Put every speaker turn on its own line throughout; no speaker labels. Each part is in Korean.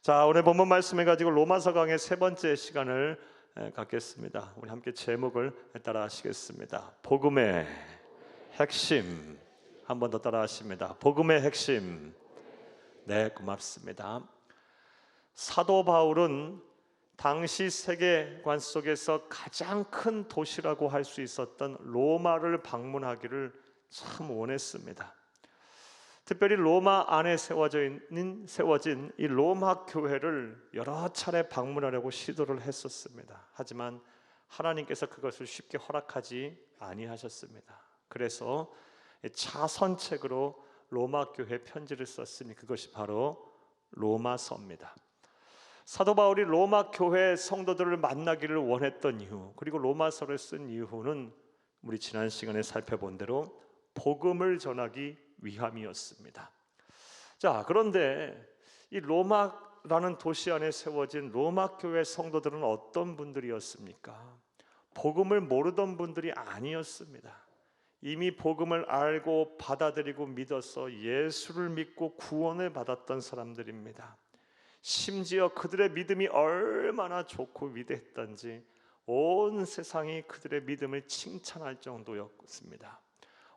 자, 오늘 본문 말씀을 가지고 로마서 강의 세 번째 시간을 갖겠습니다. 우리 함께 제목을 따라 하시겠습니다. 복음의 핵심. 한 번 더 따라 하십니다. 복음의 핵심. 네, 고맙습니다. 사도 바울은 당시 세계관 속에서 가장 큰 도시라고 할 수 있었던 로마를 방문하기를 참 원했습니다. 특별히 로마 안에 세워진 이 로마 교회를 여러 차례 방문하려고 시도를 했었습니다. 하지만 하나님께서 그것을 쉽게 허락하지 아니하셨습니다. 그래서 자선책으로 로마 교회 편지를 썼으니 그것이 바로 로마서입니다. 사도 바울이 로마 교회 성도들을 만나기를 원했던 이유, 그리고 로마서를 쓴 이유는 우리 지난 시간에 살펴본 대로 복음을 전하기 위함이었습니다. 자, 그런데 이 로마라는 도시 안에 세워진 로마 교회 성도들은 어떤 분들이었습니까? 복음을 모르던 분들이 아니었습니다. 이미 복음을 알고 받아들이고 믿어서 예수를 믿고 구원을 받았던 사람들입니다. 심지어 그들의 믿음이 얼마나 좋고 위대했던지 온 세상이 그들의 믿음을 칭찬할 정도였습니다.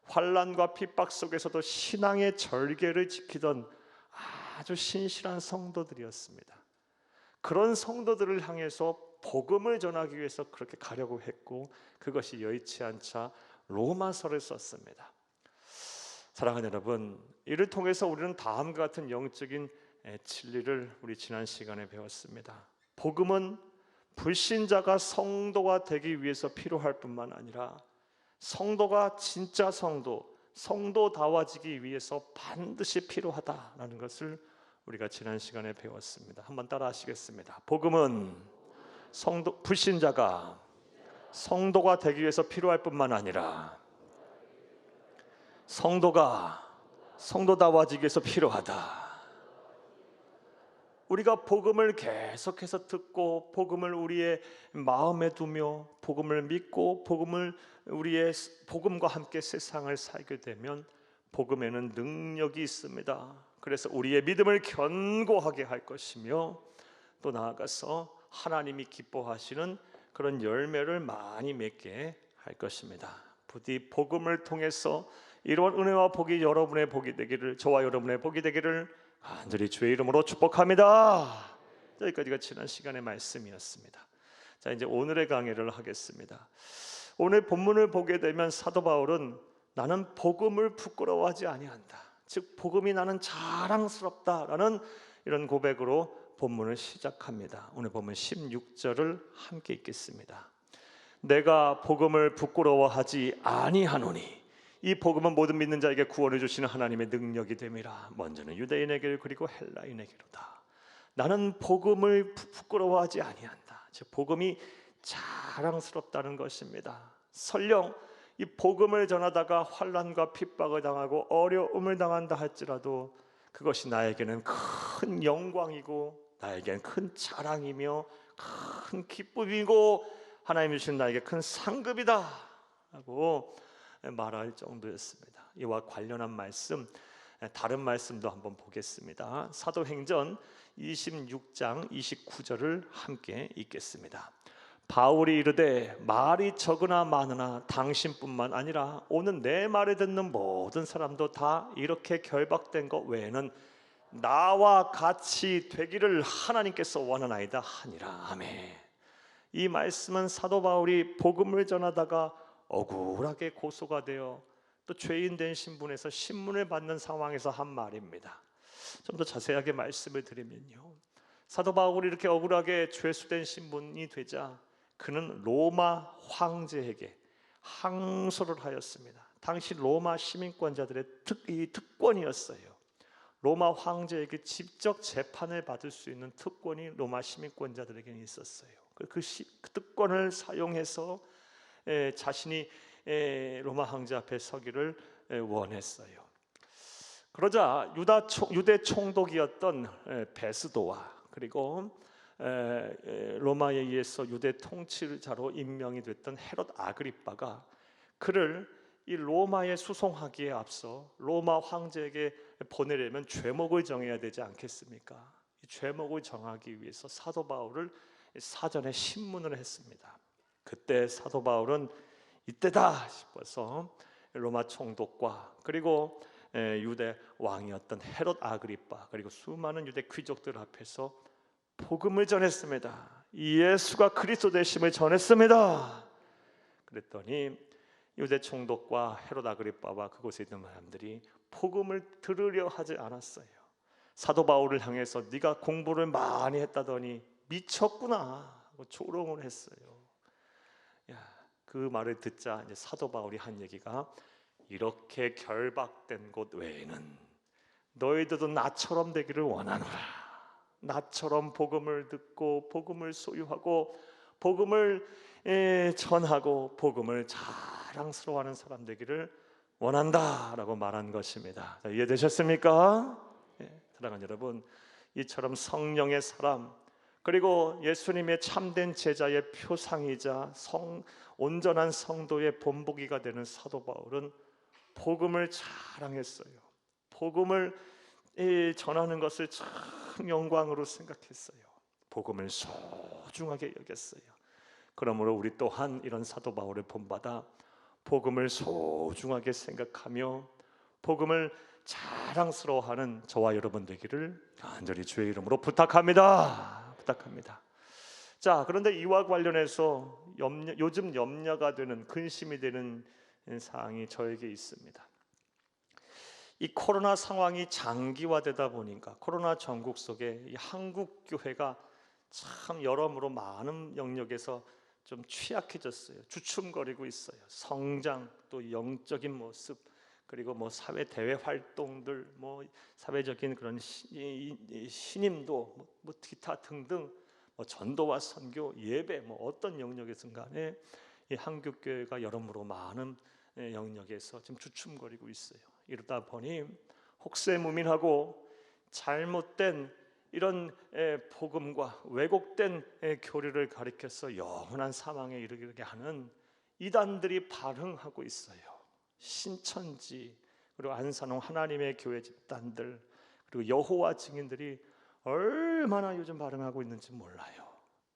환난과 핍박 속에서도 신앙의 절개를 지키던 아주 신실한 성도들이었습니다. 그런 성도들을 향해서 복음을 전하기 위해서 그렇게 가려고 했고, 그것이 여의치 않자 로마서를 썼습니다. 사랑하는 여러분, 이를 통해서 우리는 다음과 같은 영적인 진리를 우리 지난 시간에 배웠습니다. 복음은 불신자가 성도가 되기 위해서 필요할 뿐만 아니라 성도가 진짜 성도다워지기 위해서 반드시 필요하다라는 것을 우리가 지난 시간에 배웠습니다. 한번 따라 하시겠습니다. 복음은 불신자가 성도가 되기 위해서 필요할 뿐만 아니라 성도가 성도다워지기 위해서 필요하다. 우리가 복음을 계속해서 듣고 복음을 우리의 마음에 두며 복음을 믿고 복음과 함께 세상을 살게 되면 복음에는 능력이 있습니다. 그래서 우리의 믿음을 견고하게 할 것이며 또 나아가서 하나님이 기뻐하시는 그런 열매를 많이 맺게 할 것입니다. 부디 복음을 통해서 이런 은혜와 복이 여러분의 복이 되기를, 저와 여러분의 복이 되기를 간절히 주의 이름으로 축복합니다. 여기까지가 지난 시간의 말씀이었습니다. 자, 이제 오늘의 강의를 하겠습니다. 오늘 본문을 보게 되면 사도 바울은 나는 복음을 부끄러워하지 아니한다, 즉 복음이 나는 자랑스럽다라는 이런 고백으로 본문을 시작합니다. 오늘 본문 16절을 함께 읽겠습니다. 내가 복음을 부끄러워하지 아니하노니 이 복음은 모든 믿는 자에게 구원을 주시는 하나님의 능력이 됨이라. 먼저는 유대인에게 그리고 헬라인에게로다. 나는 복음을 부끄러워하지 아니한다. 즉 복음이 자랑스럽다는 것입니다. 설령 이 복음을 전하다가 환난과 핍박을 당하고 어려움을 당한다 할지라도 그것이 나에게는 큰 영광이고 나에게는 큰 자랑이며 큰 기쁨이고 하나님이 주신 나에게 큰 상급이다 라고 말할 정도였습니다. 이와 관련한 말씀, 다른 말씀도 한번 보겠습니다. 사도행전 26장 29절을 함께 읽겠습니다. 바울이 이르되 말이 적으나 많으나 당신뿐만 아니라 오늘 내 말을 듣는 모든 사람도 다 이렇게 결박된 것 외에는 나와 같이 되기를 하나님께서 원하나이다 하니라. 아멘. 이 말씀은 사도 바울이 복음을 전하다가 억울하게 고소가 되어 또 죄인 된 신분에서 신문을 받는 상황에서 한 말입니다. 좀 더 자세하게 말씀을 드리면요, 사도 바울이 이렇게 억울하게 죄수된 신분이 되자 그는 로마 황제에게 항소를 하였습니다. 당시 로마 시민권자들의 특권이었어요. 로마 황제에게 직접 재판을 받을 수 있는 특권이 로마 시민권자들에게는 있었어요. 그 특권을 사용해서 자신이 로마 황제 앞에 서기를 원했어요. 그러자 유대 총독이었던 베스도와 그리고 로마에 의해서 유대 통치자로 임명이 됐던 헤롯 아그리빠가 그를 이 로마에 수송하기에 앞서 로마 황제에게 보내려면 죄목을 정해야 되지 않겠습니까? 제목을 정하기 위해서 사도 바울을 사전에 신문을 했습니다. 그때 사도 바울은 이때다 싶어서 로마 총독과 그리고 유대 왕이었던 헤롯 아그리파 그리고 수많은 유대 귀족들 앞에서 복음을 전했습니다. 예수가 그리스도 되심을 전했습니다. 그랬더니 유대 총독과 헤롯 아그리파와 그곳에 있는 사람들이 복음을 들으려 하지 않았어요. 사도 바울을 향해서 네가 공부를 많이 했다더니 미쳤구나 하고 조롱을 했어요. 그 말을 듣자 이제 사도 바울이 한 얘기가 이렇게 결박된 곳 외에는 너희들도 나처럼 되기를 원하노라. 나처럼 복음을 듣고 복음을 소유하고 복음을 전하고 복음을 자랑스러워하는 사람 되기를 원한다라고 말한 것입니다. 이해되셨습니까? 사랑하는 여러분, 이처럼 성령의 사람 그리고 예수님의 참된 제자의 표상이자 온전한 성도의 본보기가 되는 사도 바울은 복음을 자랑했어요. 복음을 전하는 것을 참 영광으로 생각했어요. 복음을 소중하게 여겼어요. 그러므로 우리 또한 이런 사도 바울을 본받아 복음을 소중하게 생각하며 복음을 자랑스러워하는 저와 여러분 되기를 간절히 주의 이름으로 부탁합니다. 자, 그런데 이와 관련해서 요즘 염려가 되는 근심이 되는 사항이 저에게 있습니다. 이 코로나 상황이 장기화되다 보니까 코로나 전국 속에 이 한국 교회가 참 여러모로 많은 영역에서 좀 취약해졌어요. 주춤거리고 있어요. 성장 또 영적인 모습 그리고 뭐 사회 대외 활동들 뭐 사회적인 그런 신임도 뭐 기타 등등 뭐 전도와 선교 예배 뭐 어떤 영역에서 간에 이 한국 교회가 여러모로 많은 영역에서 좀 주춤거리고 있어요. 이러다 보니 혹세무민하고 잘못된 이런 복음과 왜곡된 교리를 가리켜서 영원한 사망에 이르게 하는 이단들이 발흥하고 있어요. 신천지 그리고 안산홍 하나님의 교회 집단들 그리고 여호와 증인들이 얼마나 요즘 발흥하고 있는지 몰라요.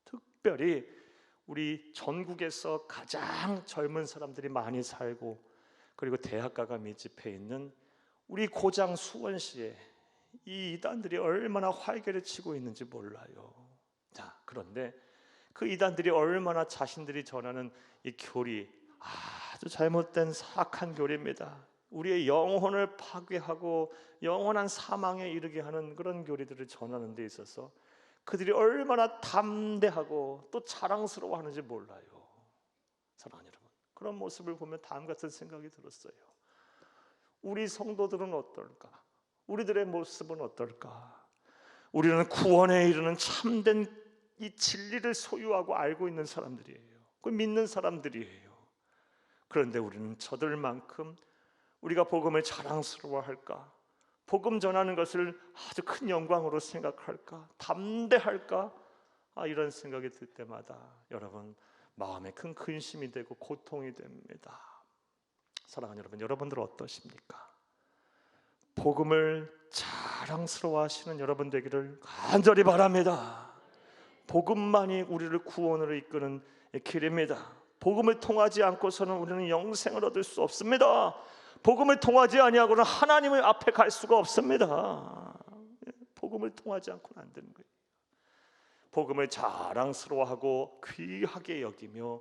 특별히 우리 전국에서 가장 젊은 사람들이 많이 살고 그리고 대학가가 밀집해 있는 우리 고장 수원시에 이 이단들이 얼마나 활개를 치고 있는지 몰라요. 자, 그런데 그 이단들이 얼마나 자신들이 전하는 이 교리 아주 잘못된 사악한 교리입니다. 우리의 영혼을 파괴하고 영원한 사망에 이르게 하는 그런 교리들을 전하는 데 있어서 그들이 얼마나 담대하고 또 자랑스러워하는지 몰라요. 사랑하는 여러분, 그런 모습을 보면 다음 같은 생각이 들었어요. 우리 성도들은 어떨까? 우리들의 모습은 어떨까? 우리는 구원에 이르는 참된 이 진리를 소유하고 알고 있는 사람들이에요. 그 믿는 사람들이에요. 그런데 우리는 저들만큼 우리가 복음을 자랑스러워할까? 복음 전하는 것을 아주 큰 영광으로 생각할까? 담대할까? 이런 생각이 들 때마다 여러분 마음에 큰 근심이 되고 고통이 됩니다. 사랑하는 여러분, 여러분들 어떠십니까? 복음을 자랑스러워하시는 여러분 되기를 간절히 바랍니다. 복음만이 우리를 구원으로 이끄는 길입니다. 복음을 통하지 않고서는 우리는 영생을 얻을 수 없습니다. 복음을 통하지 아니하고는 하나님의 앞에 갈 수가 없습니다. 복음을 통하지 않고는 안 되는 거예요. 복음을 자랑스러워하고 귀하게 여기며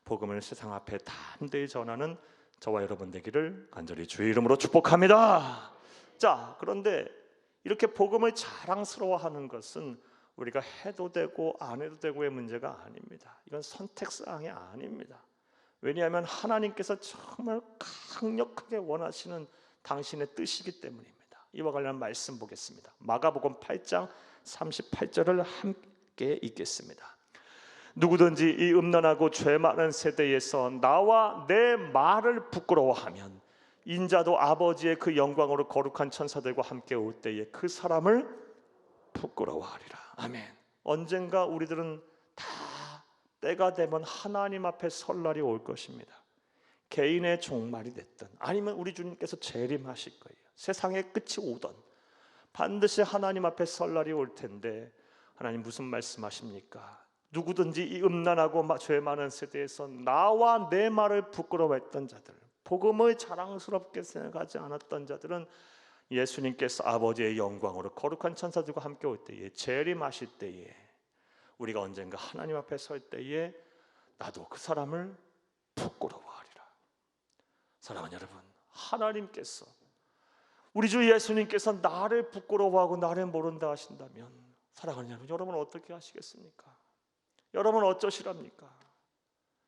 복음을 세상 앞에 담대히 전하는 저와 여러분 되기를 간절히 주의 이름으로 축복합니다. 자, 그런데 이렇게 복음을 자랑스러워하는 것은 우리가 해도 되고 안 해도 되고의 문제가 아닙니다. 이건 선택사항이 아닙니다. 왜냐하면 하나님께서 정말 강력하게 원하시는 당신의 뜻이기 때문입니다. 이와 관련한 말씀 보겠습니다. 마가복음 8장 38절을 함께 읽겠습니다. 누구든지 이 음란하고 죄 많은 세대에서 나와 내 말을 부끄러워하면 인자도 아버지의 그 영광으로 거룩한 천사들과 함께 올 때에 그 사람을 부끄러워하리라. 아멘. 언젠가 우리들은 다 때가 되면 하나님 앞에 설 날이 올 것입니다. 개인의 종말이 됐든 아니면 우리 주님께서 재림하실 거예요. 세상의 끝이 오든 반드시 하나님 앞에 설 날이 올 텐데 하나님 무슨 말씀하십니까? 누구든지 이 음란하고 죄 많은 세대에서 나와 내 말을 부끄러워했던 자들, 복음을 자랑스럽게 생각하지 않았던 자들은 예수님께서 아버지의 영광으로 거룩한 천사들과 함께 올 때에, 재림하실 때에, 우리가 언젠가 하나님 앞에 설 때에 나도 그 사람을 부끄러워하리라. 사랑하는 여러분, 하나님께서, 우리 주 예수님께서 나를 부끄러워하고 나를 모른다 하신다면 사랑하는 여러분, 여러분은 어떻게 하시겠습니까? 여러분 어쩌시랍니까?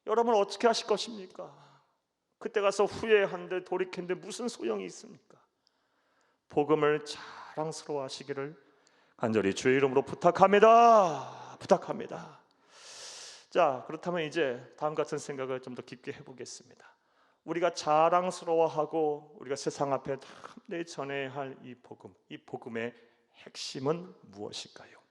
여러분 어떻게 하실 것입니까? 그때 가서 후회한들 돌이킨들 무슨 소용이 있습니까? 복음을 자랑스러워 하시기를 간절히 주의 이름으로 부탁합니다. 자, 그렇다면 이제 다음 같은 생각을 좀 더 깊게 해보겠습니다. 우리가 자랑스러워하고 우리가 세상 앞에 담대히 전해야 할 이 복음, 이 복음의 핵심은 무엇일까요?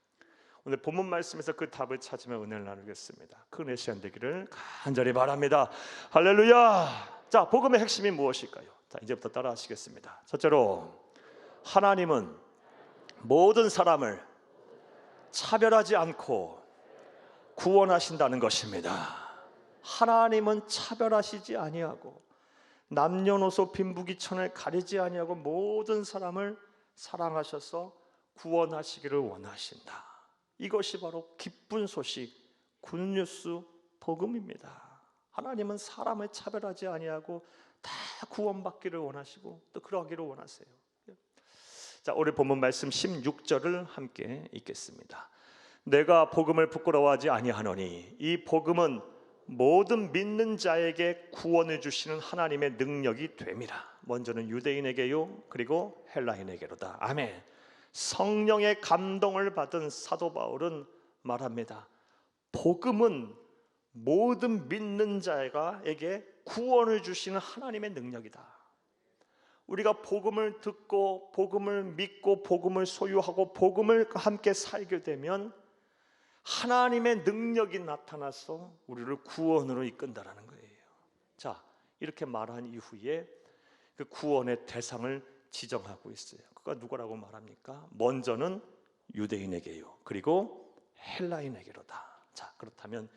오늘 본문 말씀에서 그 답을 찾으며 은혜를 나누겠습니다. 그 은혜 시간 되기를 간절히 바랍니다. 할렐루야. 자, 복음의 핵심이 무엇일까요? 자, 이제부터 따라 하시겠습니다. 첫째로, 하나님은 모든 사람을 차별하지 않고 구원하신다는 것입니다. 하나님은 차별하시지 아니하고 남녀노소 빈부귀천을 가리지 아니하고 모든 사람을 사랑하셔서 구원하시기를 원하신다. 이것이 바로 기쁜 소식, 굿뉴스 복음입니다. 하나님은 사람을 차별하지 아니하고 다 구원받기를 원하시고 또 그러기를 원하세요. 자, 오늘 본문 말씀 16절을 함께 읽겠습니다. 내가 복음을 부끄러워하지 아니하노니 이 복음은 모든 믿는 자에게 구원을 주시는 하나님의 능력이 됨이라. 먼저는 유대인에게요, 그리고 헬라인에게로다. 아멘. 성령의 감동을 받은 사도 바울은 말합니다. 복음은 모든 믿는 자에게 구원을 주시는 하나님의 능력이다. 우리가 복음을 듣고 복음을 믿고 복음을 소유하고 복음을 함께 살게 되면 하나님의 능력이 나타나서 우리를 구원으로 이끈다라는 거예요. 자, 이렇게 말한 이후에 그 구원의 대상을 지정하고 있어요. 그가 누구라고 말합니까? 먼저는 유대인에게요, 그리고 헬라인에게로다. 자, 그렇다면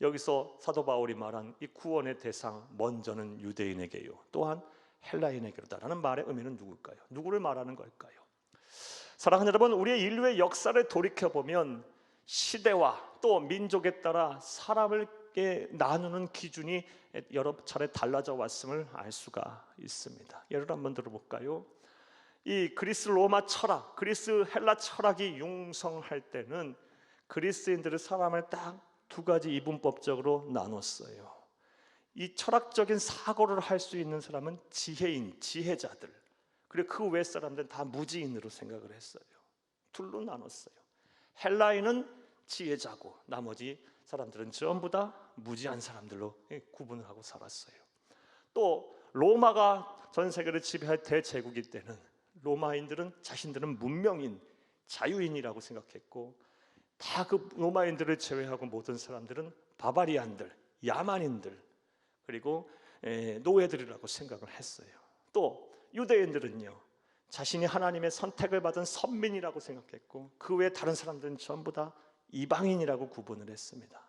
여기서 사도 바울이 말한 이 구원의 대상, 먼저는 유대인에게요, 또한 헬라인에게로다라는 말의 의미는 누굴까요? 누구를 말하는 걸까요? 사랑하는 여러분, 우리의 인류의 역사를 돌이켜보면 시대와 또 민족에 따라 사람을 나누는 기준이 여러 차례 달라져 왔음을 알 수가 있습니다. 예를 한번 들어볼까요? 이 그리스 로마 철학, 그리스 헬라 철학이 융성할 때는 그리스인들의 사람을 딱 두 가지 이분법적으로 나눴어요. 이 철학적인 사고를 할 수 있는 사람은 지혜인, 지혜자들, 그리고 그 외 사람들은 다 무지인으로 생각을 했어요. 둘로 나눴어요. 헬라인은 지혜자고 나머지 사람들은 전부 다 무지한 사람들로 구분을 하고 살았어요. 또 로마가 전 세계를 지배할 대제국일 때는 로마인들은 자신들은 문명인, 자유인이라고 생각했고 다 그 로마인들을 제외하고 모든 사람들은 바바리안들, 야만인들, 그리고 노예들이라고 생각을 했어요. 또 유대인들은요, 자신이 하나님의 선택을 받은 선민이라고 생각했고 그 외 다른 사람들은 전부 다 이방인이라고 구분을 했습니다.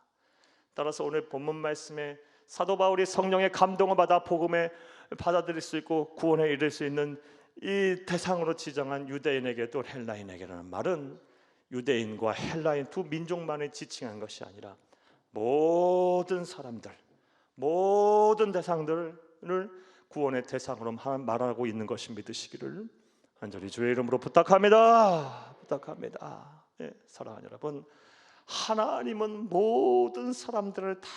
따라서 오늘 본문 말씀에 사도 바울이 성령의 감동을 받아 복음에 받아들일 수 있고 구원에 이를 수 있는 이 대상으로 지정한 유대인에게 또 헬라인에게라는 말은 유대인과 헬라인 두 민족만을 지칭한 것이 아니라 모든 사람들, 모든 대상들을 구원의 대상으로 말하고 있는 것이 믿으시기를 간절히 주의 이름으로 부탁합니다. 예, 사랑하는 여러분, 하나님은 모든 사람들을 다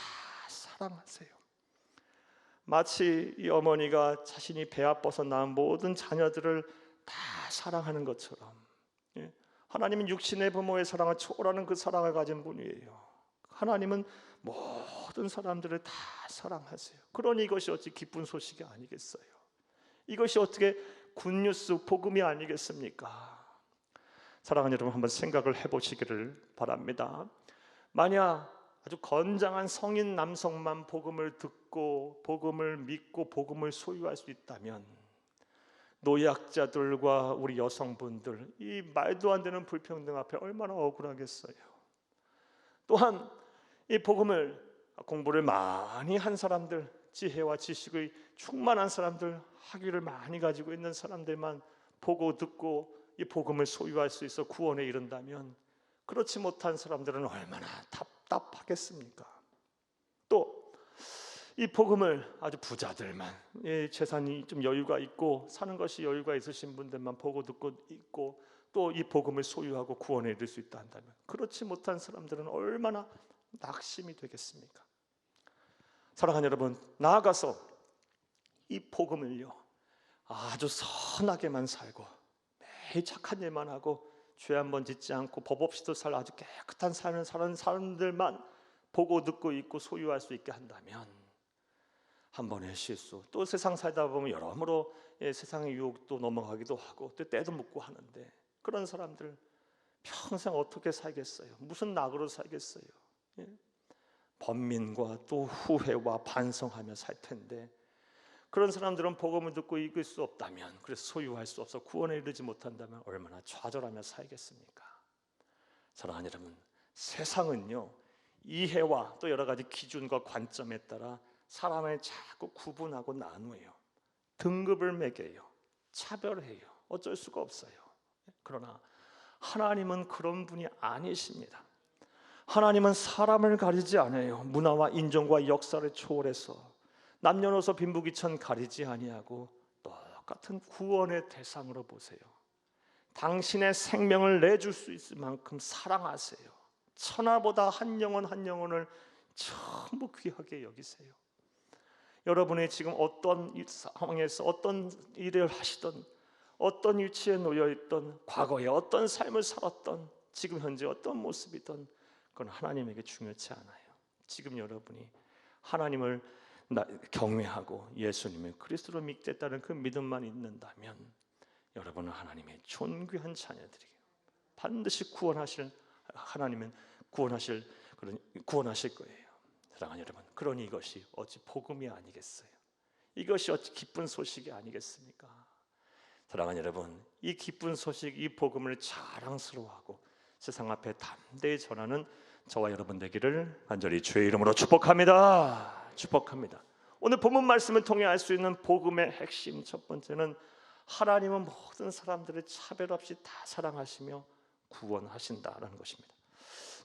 사랑하세요. 마치 이 어머니가 자신이 배 아파서 낳은 모든 자녀들을 다 사랑하는 것처럼, 예, 하나님은 육신의 부모의 사랑을 초월하는 그 사랑을 가진 분이에요. 하나님은 모든 사람들을 다 사랑하세요. 그러니 이것이 어찌 기쁜 소식이 아니겠어요? 이것이 어떻게 굿뉴스 복음이 아니겠습니까? 사랑하는 여러분, 한번 생각을 해보시기를 바랍니다. 만약 아주 건장한 성인 남성만 복음을 듣고 복음을 믿고 복음을 소유할 수 있다면 노약자들과 우리 여성분들, 이 말도 안 되는 불평등 앞에 얼마나 억울하겠어요. 또한 이 복음을 공부를 많이 한 사람들, 지혜와 지식의 충만한 사람들, 학위를 많이 가지고 있는 사람들만 보고 듣고 이 복음을 소유할 수 있어 구원에 이른다면, 그렇지 못한 사람들은 얼마나 답답하겠습니까? 또 이 복음을 아주 부자들만, 재산이 좀 여유가 있고 사는 것이 여유가 있으신 분들만 보고 듣고 있고 또 이 복음을 소유하고 구원에 이를 수 있다 한다면, 그렇지 못한 사람들은 얼마나 낙심이 되겠습니까? 사랑하는 여러분, 나아가서 이 복음을요 아주 선하게만 살고 매일 착한 일만 하고 죄 한 번 짓지 않고 법 없이도 살 아주 깨끗한 삶을 사는 사람들만 보고 듣고 있고 소유할 수 있게 한다면, 한 번의 실수, 또 세상 살다 보면 여러모로 세상의 유혹도 넘어가기도 하고 또 때도 묻고 하는데, 그런 사람들 평생 어떻게 살겠어요? 무슨 낙으로 살겠어요? 번민과 또 후회와 반성하며 살 텐데, 그런 사람들은 복음을 듣고 이길 수 없다면, 그래서 소유할 수 없어 구원에 이르지 못한다면 얼마나 좌절하며 살겠습니까? 사랑하는 여러분, 세상은요 이해와 또 여러 가지 기준과 관점에 따라 사람을 자꾸 구분하고 나누어요. 등급을 매겨요. 차별해요. 어쩔 수가 없어요. 그러나 하나님은 그런 분이 아니십니다. 하나님은 사람을 가리지 않아요. 문화와 인종과 역사를 초월해서 남녀노소 빈부귀천 가리지 아니하고 똑같은 구원의 대상으로 보세요. 당신의 생명을 내줄 수 있을 만큼 사랑하세요. 천하보다 한 영혼 한 영혼을 전부 귀하게 여기세요. 여러분이 지금 어떤 상황에서 어떤 일을 하시던, 어떤 위치에 놓여 있던, 과거에 어떤 삶을 살았던, 지금 현재 어떤 모습이든 그건 하나님에게 중요치 않아요. 지금 여러분이 하나님을 경외하고 예수님을 그리스도로 믿겠다는 그 믿음만 있는다면 여러분은 하나님의 존귀한 자녀들이에요. 반드시 구원하실 하나님은 구원하실 거예요. 사랑하는 여러분, 그러니 이것이 어찌 복음이 아니겠어요? 이것이 어찌 기쁜 소식이 아니겠습니까? 사랑하는 여러분, 이 기쁜 소식, 이 복음을 자랑스러워하고 세상 앞에 담대히 전하는 저와 여러분 되기를 간절히 주의 이름으로 축복합니다. 축복합니다. 오늘 본문 말씀을 통해 알 수 있는 복음의 핵심, 첫 번째는 하나님은 모든 사람들을 차별 없이 다 사랑하시며 구원하신다라는 것입니다.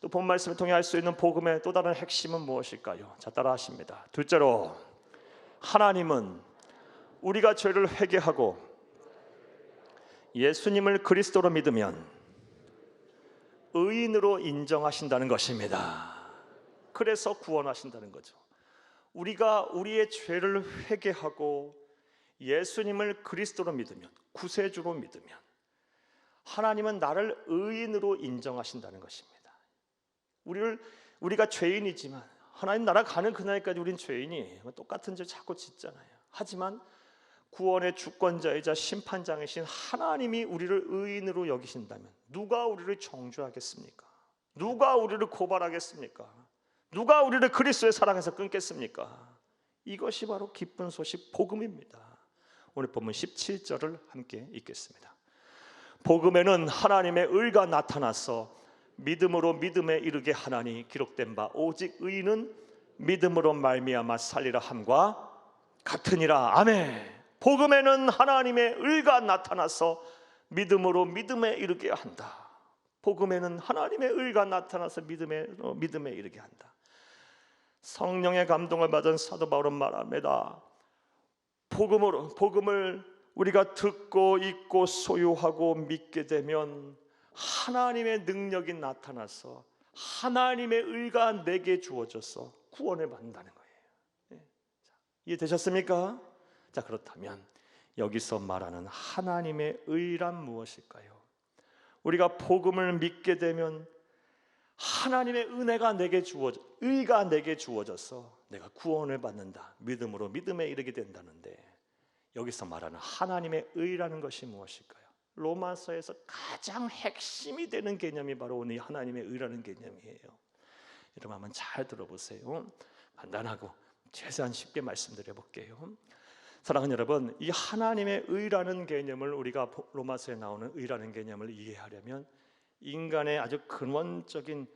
또 본 말씀을 통해 알 수 있는 복음의 또 다른 핵심은 무엇일까요? 자, 따라 하십니다. 둘째로, 하나님은 우리가 죄를 회개하고 예수님을 그리스도로 믿으면 의인으로 인정하신다는 것입니다. 그래서 구원하신다는 거죠. 우리가 우리의 죄를 회개하고 예수님을 그리스도로 믿으면, 구세주로 믿으면 하나님은 나를 의인으로 인정하신다는 것입니다. 우리가 죄인이지만 하나님 나라 가는 그날까지 우린 죄인이에요. 똑같은 죄 자꾸 짓잖아요. 하지만 구원의 주권자이자 심판장이신 하나님이 우리를 의인으로 여기신다면 누가 우리를 정죄하겠습니까? 누가 우리를 고발하겠습니까? 누가 우리를 그리스도의 사랑에서 끊겠습니까? 이것이 바로 기쁜 소식 복음입니다. 오늘 본문 17절을 함께 읽겠습니다. 복음에는 하나님의 의가 나타나서 믿음으로 믿음에 이르게 하나니 기록된 바 오직 의인은 믿음으로 말미암아 살리라 함과 같으니라. 아멘. 복음에는 하나님의 의가 나타나서 믿음으로 믿음에 이르게 한다. 복음에는 하나님의 의가 나타나서 믿음에 이르게 한다. 성령의 감동을 받은 사도 바울은 말합니다. 복음을 우리가 듣고 읽고 소유하고 믿게 되면 하나님의 능력이 나타나서 하나님의 의가 내게 주어져서 구원을 받는다는 거예요. 이해되셨습니까? 자, 그렇다면 여기서 말하는 하나님의 의란 무엇일까요? 우리가 복음을 믿게 되면 하나님의 은혜가 내게 의가 내게 주어져서 내가 구원을 받는다. 믿음으로 믿음에 이르게 된다는데, 여기서 말하는 하나님의 의라는 것이 무엇일까요? 로마서에서 가장 핵심이 되는 개념이 바로 오늘 하나님의 의라는 개념이에요. 여러분 한번 잘 들어보세요. 간단하고 최대한 쉽게 말씀드려 볼게요. 사랑하는 여러분, 이 하나님의 의라는 개념을 우리가 로마서에 나오는 의라는 개념을 이해하려면 인간의 아주 근원적인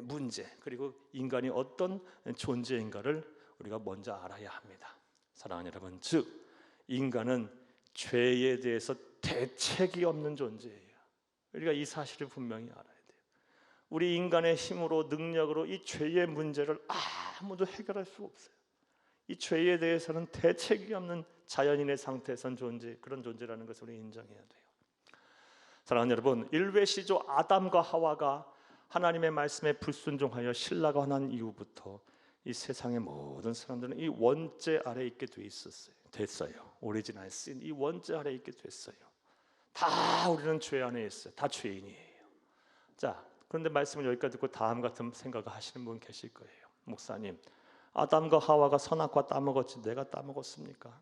문제, 그리고 인간이 어떤 존재인가를 우리가 먼저 알아야 합니다. 사랑하는 여러분, 즉 인간은 죄에 대해서 대책이 없는 존재예요. 우리가 이 사실을 분명히 알아야 돼요. 우리 인간의 힘으로, 능력으로 이 죄의 문제를 아무도 해결할 수 없어요. 이 죄에 대해서는 대책이 없는 자연인의 상태에선 그런 존재라는 것을 우리 인정해야 돼요. 사랑하는 여러분, 일외시조 아담과 하와가 하나님의 말씀에 불순종하여 신라가 난 이후부터 이 세상의 모든 사람들은 이 원죄 아래 있게 됐어요. 오리지널 신, 이 원죄 아래 있게 됐어요. 다 우리는 죄 안에 있어요. 다 죄인이에요. 자, 그런데 말씀을 여기까지 듣고 다음 같은 생각을 하시는 분 계실 거예요. 목사님, 아담과 하와가 선악과 따먹었지 내가 따먹었습니까?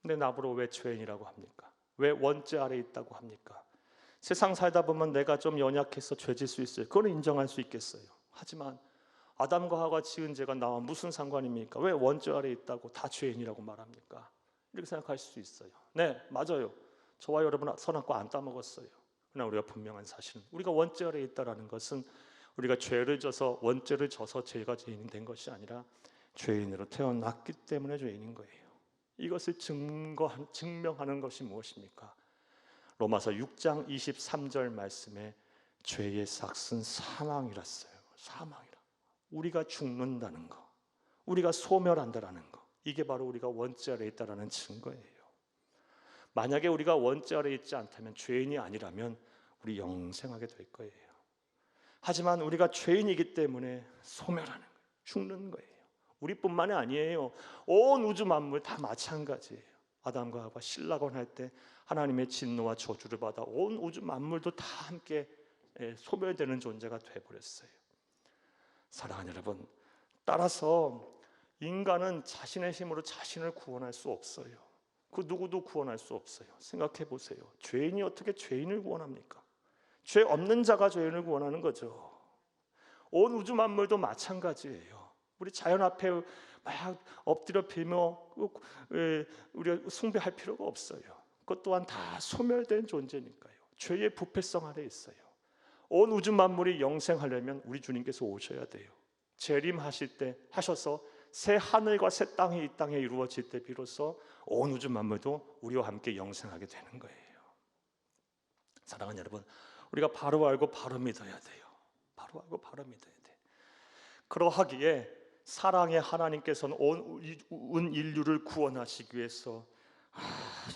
근데 나보고 왜 죄인이라고 합니까? 왜 원죄 아래 있다고 합니까? 세상 살다 보면 내가 좀 연약해서 죄질 수 있어요. 그건 인정할 수 있겠어요. 하지만 아담과 하와가 지은 죄가 나와 무슨 상관입니까? 왜 원죄 아래 있다고 다 죄인이라고 말합니까? 이렇게 생각하실 수 있어요. 네, 맞아요. 저와 여러분은 선악과 안 따먹었어요. 그러나 우리가 분명한 사실은 우리가 원죄 아래 있다는 것은 우리가 죄를 져서 원죄를 져서 죄가 죄인이 된 것이 아니라 죄인으로 태어났기 때문에 죄인인 거예요. 이것을 증명하는 것이 무엇입니까? 로마서 6장 23절 말씀에 죄의 삭은 사망이랐어요. 사망이라. 우리가 죽는다는 거, 우리가 소멸한다는 거, 이게 바로 우리가 원죄 아래 있다는 증거예요. 만약에 우리가 원죄 아래 있지 않다면, 죄인이 아니라면 우리 영생하게 될 거예요. 하지만 우리가 죄인이기 때문에 소멸하는 거예요. 죽는 거예요. 우리뿐만이 아니에요. 온 우주 만물 다 마찬가지예요. 아담과 하와가 신라곤할 때 하나님의 진노와 저주를 받아 온 우주 만물도 다 함께 소멸되는 존재가 되어버렸어요. 사랑하는 여러분, 따라서 인간은 자신의 힘으로 자신을 구원할 수 없어요. 그 누구도 구원할 수 없어요. 생각해 보세요. 죄인이 어떻게 죄인을 구원합니까? 죄 없는 자가 죄인을 구원하는 거죠. 온 우주 만물도 마찬가지예요. 우리 자연 앞에 막 엎드려 빌며 우리가 숭배할 필요가 없어요. 그것 또한 다 소멸된 존재니까요. 죄의 부패성 아래 있어요. 온 우주 만물이 영생하려면 우리 주님께서 오셔야 돼요. 재림하실 때 하셔서 새 하늘과 새 땅이 이 땅에 이루어질 때 비로소 온 우주 만물도 우리와 함께 영생하게 되는 거예요. 사랑하는 여러분, 우리가 바로 알고 바로 믿어야 돼요. 바로 알고 바로 믿어야 돼. 그러하기에 사랑의 하나님께서는 온 인류를 구원하시기 위해서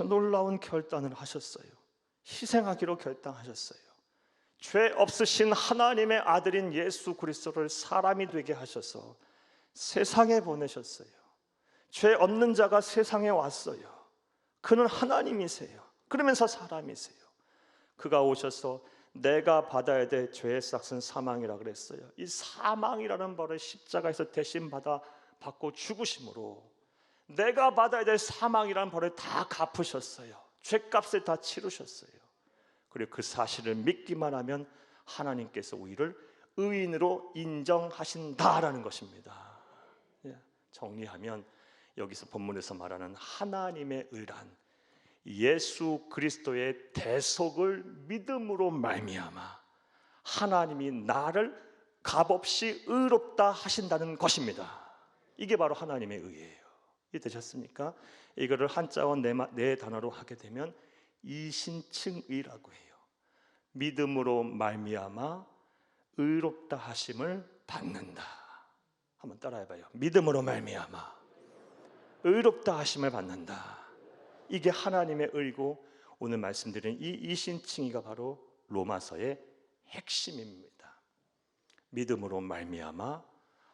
놀라운 결단을 하셨어요. 희생하기로 결단하셨어요. 죄 없으신 하나님의 아들인 예수 그리스도를 사람이 되게 하셔서 세상에 보내셨어요. 죄 없는 자가 세상에 왔어요. 그는 하나님이세요. 그러면서 사람이세요. 그가 오셔서 내가 받아야 될 죄의 삭은 사망이라 그랬어요. 이 사망이라는 벌을 십자가에서 대신 받고 죽으심으로 내가 받아야 될 사망이라는 벌을 다 갚으셨어요. 죄값을 다 치르셨어요. 그리고 그 사실을 믿기만 하면 하나님께서 우리를 의인으로 인정하신다라는 것입니다. 정리하면 여기서 본문에서 말하는 하나님의 의란 예수 그리스도의 대속을 믿음으로 말미암아 하나님이 나를 값없이 의롭다 하신다는 것입니다. 이게 바로 하나님의 의예요. 이해되셨습니까? 이거를 한자와 네 단어로 하게 되면 이신칭의라고 해요. 믿음으로 말미암아 의롭다 하심을 받는다. 한번 따라해봐요. 믿음으로 말미암아 의롭다 하심을 받는다. 이게 하나님의 의고 오늘 말씀드린 이 이신칭의가 바로 로마서의 핵심입니다. 믿음으로 말미암아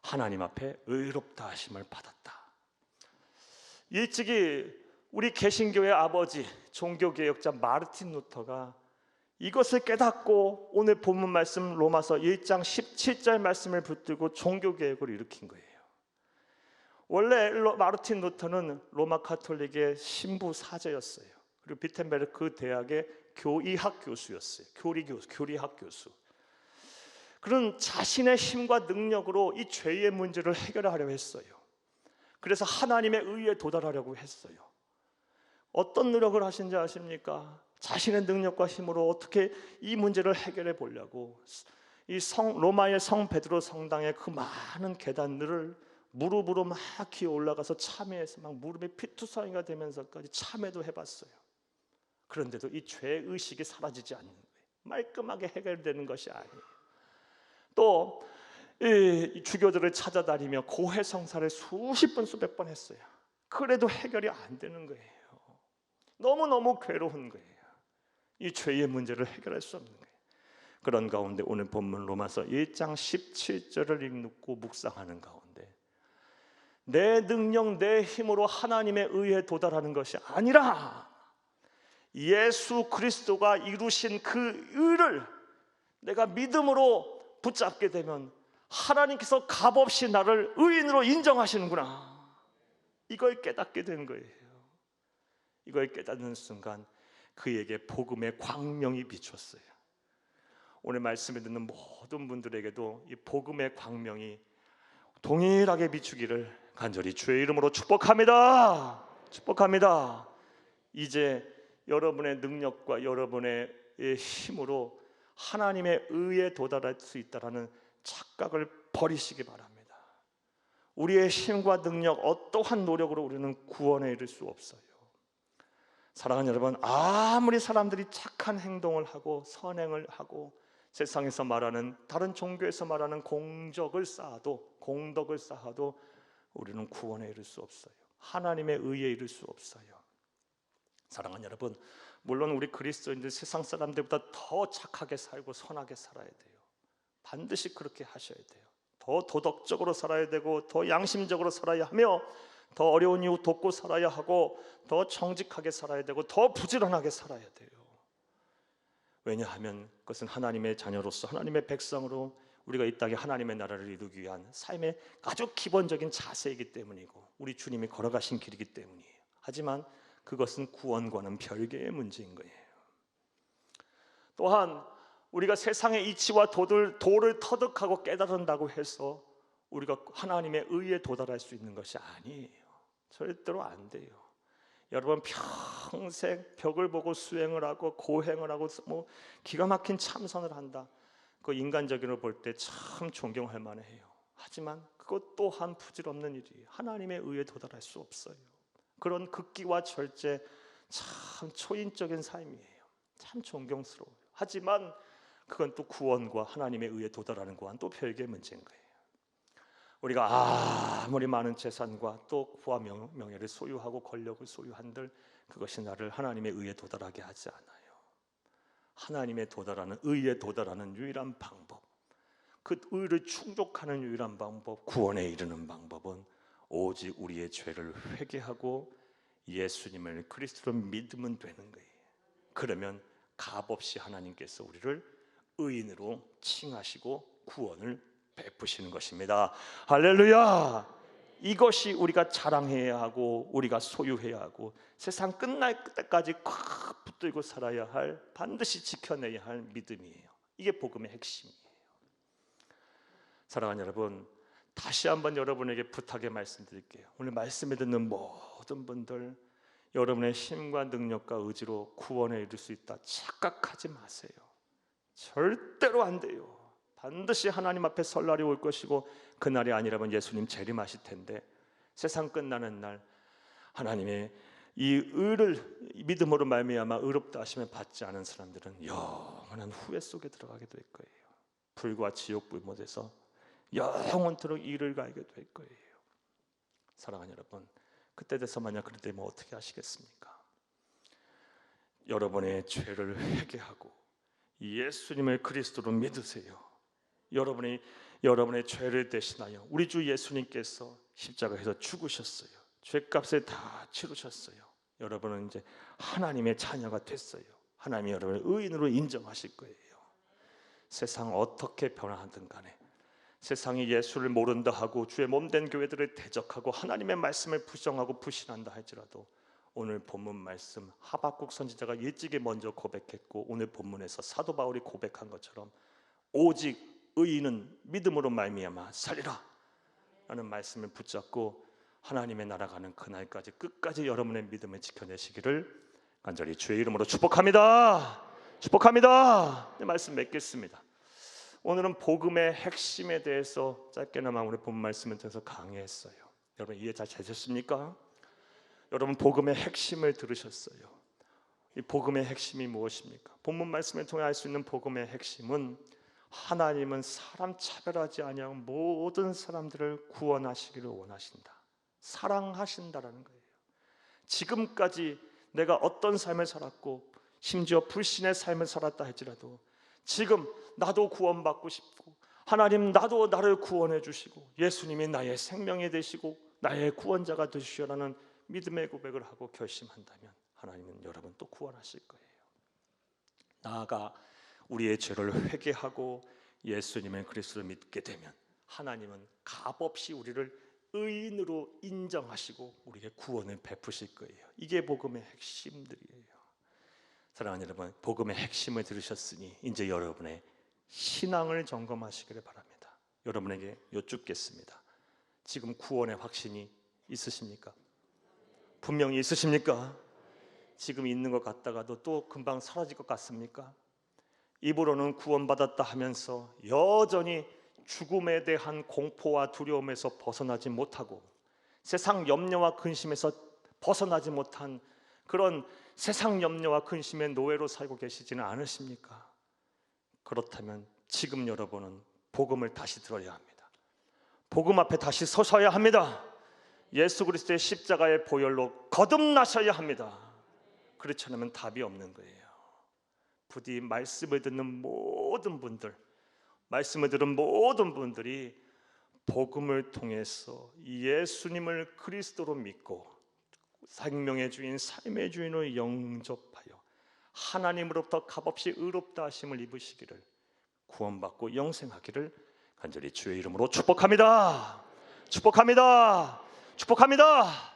하나님 앞에 의롭다 하심을 받았다. 일찍이 우리 개신교의 아버지 종교개혁자 마르틴 루터가 이것을 깨닫고 오늘 본문 말씀 로마서 1장 17절 말씀을 붙들고 종교개혁을 일으킨 거예요. 원래 마르틴 루터는 로마 카톨릭의 신부 사제였어요. 그리고 비텐베르크 대학의 교리학 교수였어요. 교리학 교수. 그런 자신의 힘과 능력으로 이 죄의 문제를 해결하려 했어요. 그래서 하나님의 의에 도달하려고 했어요. 어떤 노력을 하신지 아십니까? 자신의 능력과 힘으로 어떻게 이 문제를 해결해 보려고 로마의 성 베드로 성당의 그 많은 계단들을 무릎으로 막 기어 올라가서 참회해서 막 무릎에 피투성이가 되면서까지 참회도 해봤어요. 그런데도 이 죄의식이 사라지지 않는 거예요. 말끔하게 해결되는 것이 아니에요. 또 이 주교들을 찾아다니며 고해성사를 수십 번 수백 번 했어요. 그래도 해결이 안 되는 거예요. 너무너무 괴로운 거예요. 이 죄의 문제를 해결할 수 없는 거예요. 그런 가운데 오늘 본문 로마서 1장 17절을 읽고 묵상하는 가운데 내 능력, 내 힘으로 하나님의 의에 도달하는 것이 아니라 예수 그리스도가 이루신 그 의를 내가 믿음으로 붙잡게 되면 하나님께서 값없이 나를 의인으로 인정하시는구나. 이걸 깨닫게 된 거예요. 이걸 깨닫는 순간 그에게 복음의 광명이 비쳤어요. 오늘 말씀을 듣는 모든 분들에게도 이 복음의 광명이 동일하게 비추기를 간절히 주의 이름으로 축복합니다. 축복합니다. 이제 여러분의 능력과 여러분의 힘으로 하나님의 의에 도달할 수 있다는 착각을 버리시기 바랍니다. 우리의 힘과 능력, 어떠한 노력으로 우리는 구원에 이를 수 없어요. 사랑하는 여러분, 아무리 사람들이 착한 행동을 하고 선행을 하고 세상에서 말하는, 다른 종교에서 말하는 공덕을 쌓아도 우리는 구원에 이를 수 없어요. 하나님의 의에 이를 수 없어요. 사랑하는 여러분, 물론 우리 그리스도인들 세상 사람들보다 더 착하게 살고 선하게 살아야 돼요. 반드시 그렇게 하셔야 돼요. 더 도덕적으로 살아야 되고 더 양심적으로 살아야 하며 더 어려운 이웃 돕고 살아야 하고 더 정직하게 살아야 되고 더 부지런하게 살아야 돼요. 왜냐하면 그것은 하나님의 자녀로서 하나님의 백성으로 우리가 이 땅에 하나님의 나라를 이루기 위한 삶의 아주 기본적인 자세이기 때문이고 우리 주님이 걸어가신 길이기 때문이에요. 하지만 그것은 구원과는 별개의 문제인 거예요. 또한 우리가 세상의 이치와 도를 터득하고 깨달은다고 해서 우리가 하나님의 의에 도달할 수 있는 것이 아니에요. 절대로 안 돼요. 여러분 평생 벽을 보고 수행을 하고 고행을 하고 뭐 기가 막힌 참선을 한다. 그 인간적으로 볼 때 참 존경할 만해요. 하지만 그것 또한 부질없는 일이에요. 하나님의 의에 도달할 수 없어요. 그런 극기와 절제 참 초인적인 삶이에요. 참 존경스러워요. 하지만 그건 또 구원과 하나님의 의에 도달하는 것과는 또 별개의 문제인 거예요. 우리가 아무리 많은 재산과 또 부와 명예를 소유하고 권력을 소유한들 그것이 나를 하나님의 의에 도달하게 하지 않아요. 하나님의 도달하는 의에 도달하는 유일한 방법, 그 의를 충족하는 유일한 방법, 구원에 이르는 방법은 오직 우리의 죄를 회개하고 예수님을 그리스도로 믿으면 되는 거예요. 그러면 값없이 하나님께서 우리를 의인으로 칭하시고 구원을 베푸시는 것입니다. 할렐루야! 이것이 우리가 자랑해야 하고 우리가 소유해야 하고 세상 끝날 때까지 꽉 붙들고 살아야 할, 반드시 지켜내야 할 믿음이에요. 이게 복음의 핵심이에요. 사랑하는 여러분, 다시 한번 여러분에게 부탁의 말씀드릴게요. 오늘 말씀을 듣는 모든 분들, 여러분의 힘과 능력과 의지로 구원에 이를 수 있다 착각하지 마세요. 절대로 안 돼요. 반드시 하나님 앞에 설 날이 올 것이고 그날이 아니라면 예수님 재림하실 텐데 세상 끝나는 날 하나님의 이 의를 믿음으로 말미암아 의롭다 하심을 받지 않은 사람들은 영원한 후회 속에 들어가게 될 거예요. 불과 지옥 불못에서 영원토록 이를 갈게 될 거예요. 사랑하는 여러분, 그때 돼서 만약 그럴 때면 어떻게 하시겠습니까? 여러분의 죄를 회개하고 예수님을 그리스도로 믿으세요. 여러분의 죄를 대신하여 우리 주 예수님께서 십자가에서 죽으셨어요. 죄값을 다 치르셨어요. 여러분은 이제 하나님의 자녀가 됐어요. 하나님이 여러분을 의인으로 인정하실 거예요. 세상 어떻게 변화하든 간에 세상이 예수를 모른다 하고 주의 몸된 교회들을 대적하고 하나님의 말씀을 부정하고 부신한다 할지라도 오늘 본문 말씀 하박국 선지자가 일찍이 먼저 고백했고 오늘 본문에서 사도 바울이 고백한 것처럼 오직 의인은 믿음으로 말미암아 살리라 라는 말씀을 붙잡고 하나님의 나라 가는 그날까지 끝까지 여러분의 믿음을 지켜내시기를 간절히 주의 이름으로 축복합니다. 축복합니다. 네, 말씀 맺겠습니다. 오늘은 복음의 핵심에 대해서 짧게나마 우리 본 말씀을 통해서 강의했어요. 여러분 이해 잘 되셨습니까? 여러분 복음의 핵심을 들으셨어요. 이 복음의 핵심이 무엇입니까? 본문 말씀을 통해 알 수 있는 복음의 핵심은 하나님은 사람 차별하지 아니하고 모든 사람들을 구원하시기를 원하신다. 사랑하신다라는 거예요. 지금까지 내가 어떤 삶을 살았고 심지어 불신의 삶을 살았다 할지라도 지금 나도 구원받고 싶고 하나님 나도 나를 구원해 주시고 예수님이 나의 생명이 되시고 나의 구원자가 되시오라는 믿음의 고백을 하고 결심한다면 하나님은 여러분 또 구원하실 거예요. 나아가 우리의 죄를 회개하고 예수님의 그리스도를 믿게 되면 하나님은 값없이 우리를 의인으로 인정하시고 우리에게 구원을 베푸실 거예요. 이게 복음의 핵심들이에요. 사랑하는 여러분, 복음의 핵심을 들으셨으니 이제 여러분의 신앙을 점검하시기를 바랍니다. 여러분에게 여쭙겠습니다. 지금 구원의 확신이 있으십니까? 분명히 있으십니까? 지금 있는 것 같다가도 또 금방 사라질 것 같습니까? 입으로는 구원받았다 하면서 여전히 죽음에 대한 공포와 두려움에서 벗어나지 못하고 세상 염려와 근심에서 벗어나지 못한 그런 세상 염려와 근심의 노예로 살고 계시지는 않으십니까? 그렇다면 지금 여러분은 복음을 다시 들어야 합니다. 복음 앞에 다시 서셔야 합니다. 예수 그리스도의 십자가의 보혈로 거듭나셔야 합니다. 그렇지 않으면 답이 없는 거예요. 부디 말씀을 듣는 모든 분들, 말씀을 들은 모든 분들이 복음을 통해서 예수님을 그리스도로 믿고 생명의 주인, 삶의 주인으로 영접하여 하나님으로부터 값없이 의롭다 하심을 입으시기를 구원받고 영생하기를 간절히 주의 이름으로 축복합니다. 축복합니다. 축복합니다.